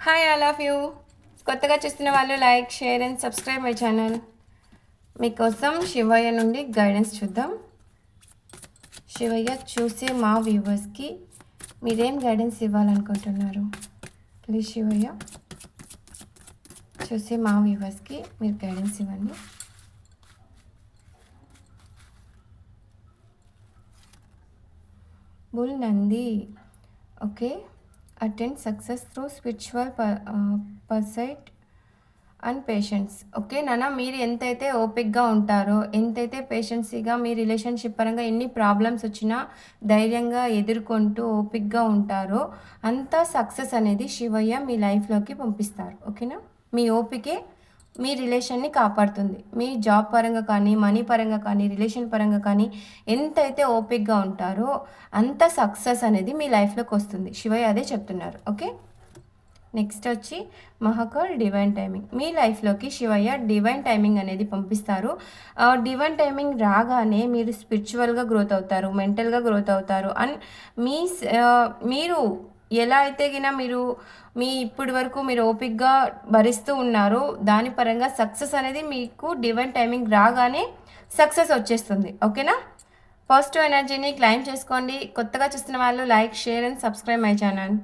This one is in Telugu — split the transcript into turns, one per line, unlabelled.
Hi all of you. కొత్తగా చూస్తున్న వాళ్ళు like, share and subscribe my channel. మీకోసం శివయ్య నుండి గైడెన్స్ చూద్దాం. శివయ్య చూసే మా వ్యూవర్స్కి మీరేం గైడెన్స్ ఇవ్వాలనుకుంటున్నారు? ప్లీజ్ శివయ్య చూసే మా వ్యూవర్స్కి మీరు గైడెన్స్ ఇవ్వండి. Bull Nandi, okay. Attain success through spiritual pursuit and patience. Okay నాన్న, మీరు ఎంతైతే ఓపిక్గా ఉంటారో, ఎంతైతే పేషెన్సీగా మీ రిలేషన్షిప్ పరంగా ఎన్ని ప్రాబ్లమ్స్ వచ్చినా ధైర్యంగా ఎదుర్కొంటూ ఓపిక్గా ఉంటారో అంత సక్సెస్ అనేది శివయ్య మీ లైఫ్లోకి పంపిస్తారు. ఓకేనా? మీ ఓపికే మీ రిలేషన్ని కాపాడుతుంది. మీ జాబ్ పరంగా కానీ, మనీ పరంగా కానీ, రిలేషన్ పరంగా కానీ ఎంతైతే ఓపిక్గా ఉంటారో అంత సక్సెస్ అనేది మీ లైఫ్లోకి వస్తుంది. శివయ్య అదే చెప్తున్నారు. ఓకే, నెక్స్ట్ వచ్చి మహాకాల్ డివైన్ టైమింగ్. మీ లైఫ్లోకి శివయ్య డివైన్ టైమింగ్ అనేది పంపిస్తారు. డివైన్ టైమింగ్ రాగానే మీరు స్పిరిచువల్గా గ్రోత్ అవుతారు, మెంటల్గా గ్రోత్ అవుతారు. అండ్ మీరు ఎలా అయితే మీరు ఇప్పటి వరకు మీరు ఓపిక్గా భరిస్తూ ఉన్నారో దాని పరంగా సక్సెస్ అనేది మీకు డివైన్ టైమింగ్ రాగానే సక్సెస్ వచ్చేస్తుంది. ఓకేనా? పాజిటివ్ ఎనర్జీని క్లైమ్ చేసుకోండి. కొత్తగా చూస్తున్న వాళ్ళు like, share and subscribe my channel.